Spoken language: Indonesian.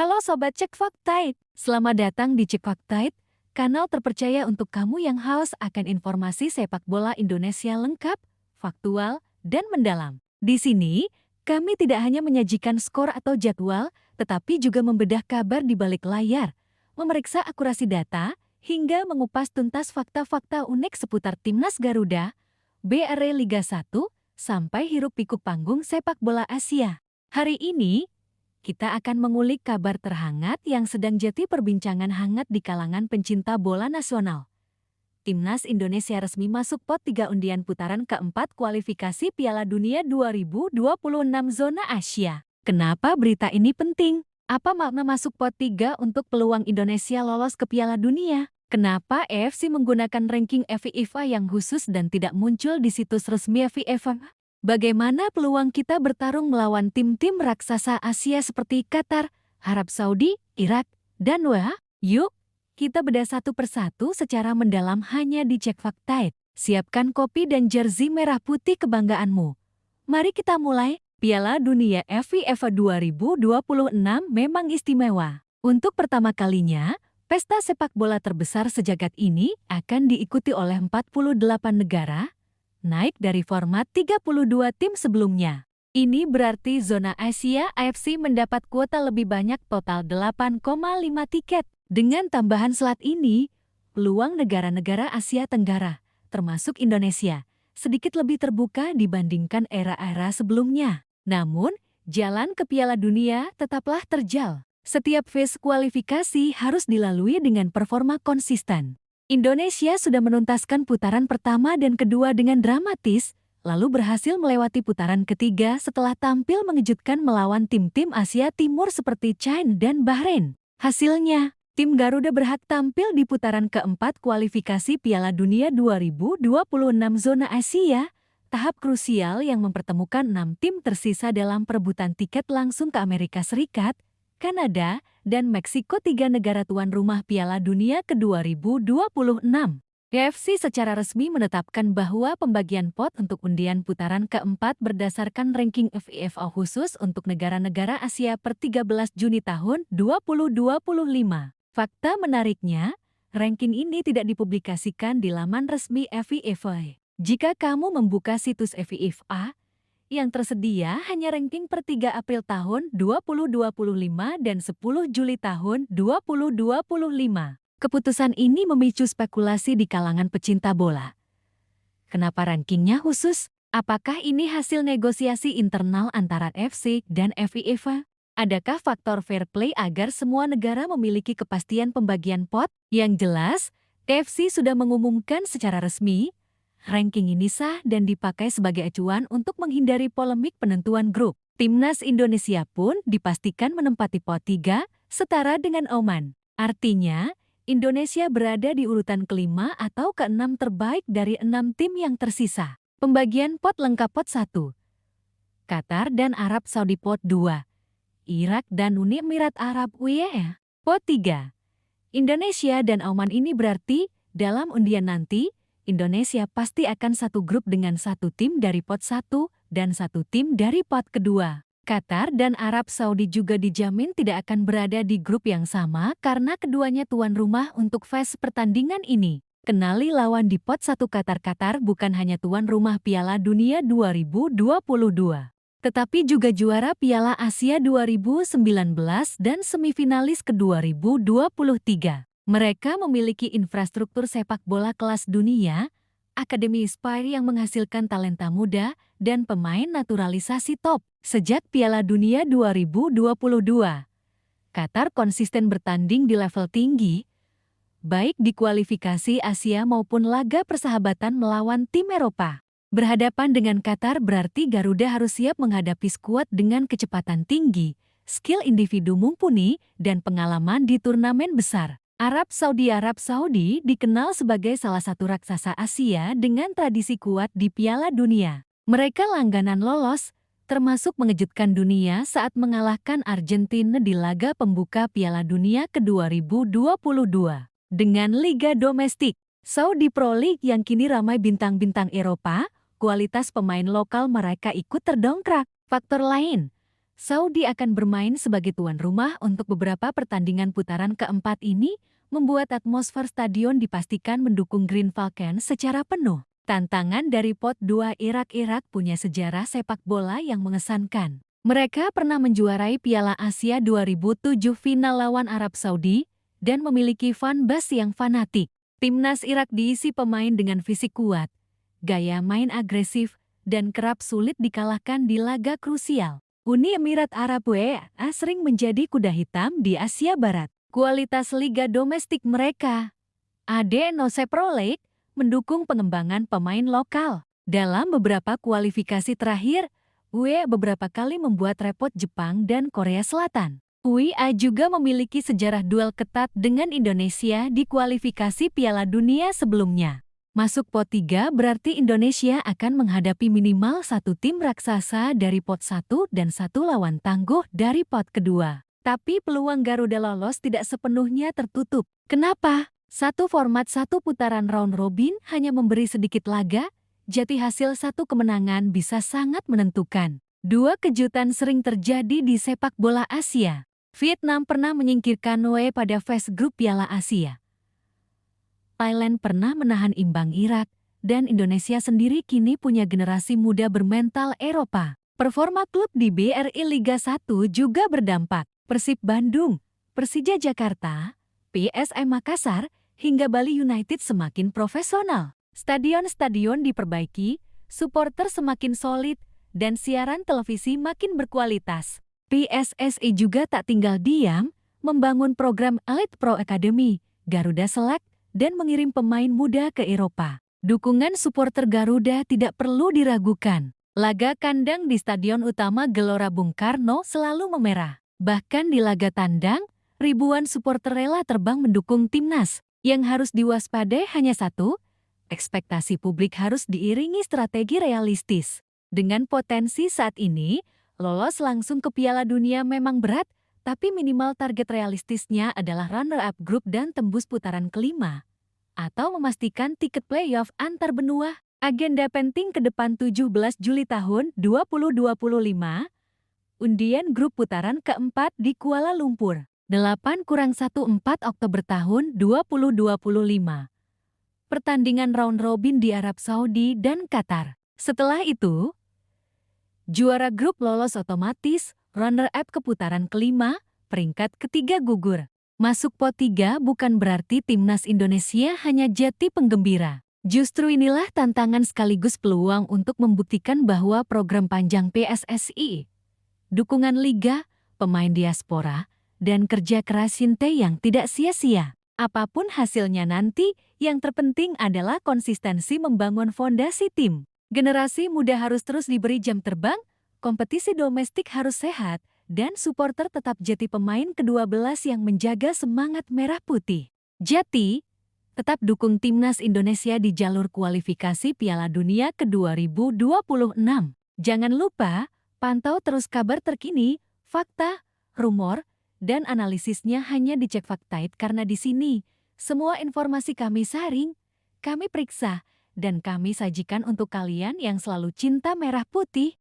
Halo Sobat Cek Faktaid, selamat datang di Cek Faktaid, kanal terpercaya untuk kamu yang haus akan informasi sepak bola Indonesia lengkap, faktual, dan mendalam. Di sini, kami tidak hanya menyajikan skor atau jadwal, tetapi juga membedah kabar di balik layar, memeriksa akurasi data, hingga mengupas tuntas fakta-fakta unik seputar Timnas Garuda, BRI Liga 1, sampai hiruk-pikuk panggung sepak bola Asia. Hari ini, kita akan mengulik kabar terhangat yang sedang jadi perbincangan hangat di kalangan pencinta bola nasional. Timnas Indonesia resmi masuk pot 3 undian putaran keempat kualifikasi Piala Dunia 2026 zona Asia. Kenapa berita ini penting? Apa makna masuk pot 3 untuk peluang Indonesia lolos ke Piala Dunia? Kenapa AFC menggunakan ranking FIFA yang khusus dan tidak muncul di situs resmi FIFA? Bagaimana peluang kita bertarung melawan tim-tim raksasa Asia seperti Qatar, Arab Saudi, Irak, dan wah? Yuk, kita bedah satu persatu secara mendalam hanya di Cek Faktaid. Siapkan kopi dan jersey merah putih kebanggaanmu. Mari kita mulai. Piala Dunia FIFA 2026 memang istimewa. Untuk pertama kalinya, pesta sepak bola terbesar sejagat ini akan diikuti oleh 48 negara, naik dari format 32 tim sebelumnya. Ini berarti zona Asia AFC mendapat kuota lebih banyak total 8,5 tiket. Dengan tambahan slot ini, peluang negara-negara Asia Tenggara, termasuk Indonesia, sedikit lebih terbuka dibandingkan era-era sebelumnya. Namun, jalan ke Piala Dunia tetaplah terjal. Setiap fase kualifikasi harus dilalui dengan performa konsisten. Indonesia sudah menuntaskan putaran pertama dan kedua dengan dramatis, lalu berhasil melewati putaran ketiga setelah tampil mengejutkan melawan tim-tim Asia Timur seperti China dan Bahrain. Hasilnya, tim Garuda berhak tampil di putaran keempat kualifikasi Piala Dunia 2026 zona Asia, tahap krusial yang mempertemukan 6 tim tersisa dalam perebutan tiket langsung ke Amerika Serikat, Kanada, dan Meksiko, 3 negara tuan rumah Piala Dunia ke-2026. AFC secara resmi menetapkan bahwa pembagian pot untuk undian putaran keempat berdasarkan ranking FIFA khusus untuk negara-negara Asia per 13 Juni tahun 2025. Fakta menariknya, ranking ini tidak dipublikasikan di laman resmi FIFA. Jika kamu membuka situs FIFA, yang tersedia hanya ranking per 3 April tahun 2025 dan 10 Juli tahun 2025. Keputusan ini memicu spekulasi di kalangan pecinta bola. Kenapa rankingnya khusus? Apakah ini hasil negosiasi internal antara FC dan FIFA? Adakah faktor fair play agar semua negara memiliki kepastian pembagian pot? Yang jelas, FC sudah mengumumkan secara resmi, ranking ini sah dan dipakai sebagai acuan untuk menghindari polemik penentuan grup. Timnas Indonesia pun dipastikan menempati pot 3, setara dengan Oman. Artinya, Indonesia berada di urutan kelima atau keenam terbaik dari 6 tim yang tersisa. Pembagian pot lengkap pot 1. Qatar dan Arab Saudi pot 2. Irak dan Uni Emirat Arab UAE. Pot 3. Indonesia dan Oman. Ini berarti, dalam undian nanti, Indonesia pasti akan satu grup dengan satu tim dari pot 1 dan satu tim dari pot kedua. Qatar dan Arab Saudi juga dijamin tidak akan berada di grup yang sama karena keduanya tuan rumah untuk fase pertandingan ini. Kenali lawan di pot 1. Qatar bukan hanya tuan rumah Piala Dunia 2022, tetapi juga juara Piala Asia 2019 dan semifinalis ke-2023. Mereka memiliki infrastruktur sepak bola kelas dunia, Akademi Aspire yang menghasilkan talenta muda, dan pemain naturalisasi top. Sejak Piala Dunia 2022, Qatar konsisten bertanding di level tinggi, baik di kualifikasi Asia maupun laga persahabatan melawan tim Eropa. Berhadapan dengan Qatar berarti Garuda harus siap menghadapi skuad dengan kecepatan tinggi, skill individu mumpuni, dan pengalaman di turnamen besar. Arab Saudi dikenal sebagai salah satu raksasa Asia dengan tradisi kuat di Piala Dunia. Mereka langganan lolos, termasuk mengejutkan dunia saat mengalahkan Argentina di laga pembuka Piala Dunia ke-2022. Dengan liga domestik, Saudi Pro League yang kini ramai bintang-bintang Eropa, kualitas pemain lokal mereka ikut terdongkrak. Faktor lain, Saudi akan bermain sebagai tuan rumah untuk beberapa pertandingan putaran keempat ini, membuat atmosfer stadion dipastikan mendukung Green Falcons secara penuh. Tantangan dari pot 2 Irak punya sejarah sepak bola yang mengesankan. Mereka pernah menjuarai Piala Asia 2007 final lawan Arab Saudi dan memiliki fanbase yang fanatik. Timnas Irak diisi pemain dengan fisik kuat, gaya main agresif, dan kerap sulit dikalahkan di laga krusial. Uni Emirat Arab (UAE) sering menjadi kuda hitam di Asia Barat. Kualitas liga domestik mereka, AD&OC Pro League, mendukung pengembangan pemain lokal. Dalam beberapa kualifikasi terakhir, UAE beberapa kali membuat repot Jepang dan Korea Selatan. UAE juga memiliki sejarah duel ketat dengan Indonesia di kualifikasi Piala Dunia sebelumnya. Masuk pot 3 berarti Indonesia akan menghadapi minimal satu tim raksasa dari pot 1 dan satu lawan tangguh dari pot kedua. Tapi peluang Garuda lolos tidak sepenuhnya tertutup. Kenapa? Satu format satu putaran round robin hanya memberi sedikit laga, jadi hasil satu kemenangan bisa sangat menentukan. Dua kejutan sering terjadi di sepak bola Asia. Vietnam pernah menyingkirkan UAE pada fase grup Piala Asia. Thailand pernah menahan imbang Irak, dan Indonesia sendiri kini punya generasi muda bermental Eropa. Performa klub di BRI Liga 1 juga berdampak. Persib Bandung, Persija Jakarta, PSM Makassar, hingga Bali United semakin profesional. Stadion-stadion diperbaiki, supporter semakin solid, dan siaran televisi makin berkualitas. PSSI juga tak tinggal diam, membangun program Elite Pro Academy, Garuda Select, dan mengirim pemain muda ke Eropa. Dukungan supporter Garuda tidak perlu diragukan. Laga kandang di Stadion Utama Gelora Bung Karno selalu memerah. Bahkan di laga tandang, ribuan supporter rela terbang mendukung timnas. Yang harus diwaspadai hanya satu, ekspektasi publik harus diiringi strategi realistis. Dengan potensi saat ini, lolos langsung ke Piala Dunia memang berat, tapi minimal target realistisnya adalah runner-up grup dan tembus putaran kelima. Atau memastikan tiket playoff antar benua. Agenda penting ke depan 17 Juli tahun 2025. Undian grup putaran keempat di Kuala Lumpur. 8-1 4 Oktober tahun 2025. Pertandingan round robin di Arab Saudi dan Qatar. Setelah itu, juara grup lolos otomatis, runner-up ke putaran kelima, peringkat ketiga gugur. Masuk pot 3 bukan berarti timnas Indonesia hanya jadi penggembira. Justru inilah tantangan sekaligus peluang untuk membuktikan bahwa program panjang PSSI, dukungan liga, pemain diaspora, dan kerja keras Sinteyong tidak sia-sia. Apapun hasilnya nanti, yang terpenting adalah konsistensi membangun fondasi tim. Generasi muda harus terus diberi jam terbang, kompetisi domestik harus sehat, dan supporter tetap jadi pemain ke-12 yang menjaga semangat merah putih. Jadi, tetap dukung timnas Indonesia di jalur kualifikasi Piala Dunia ke-2026. Jangan lupa, pantau terus kabar terkini, fakta, rumor, dan analisisnya hanya di Cek Faktait karena di sini, semua informasi kami saring, kami periksa, dan kami sajikan untuk kalian yang selalu cinta merah putih.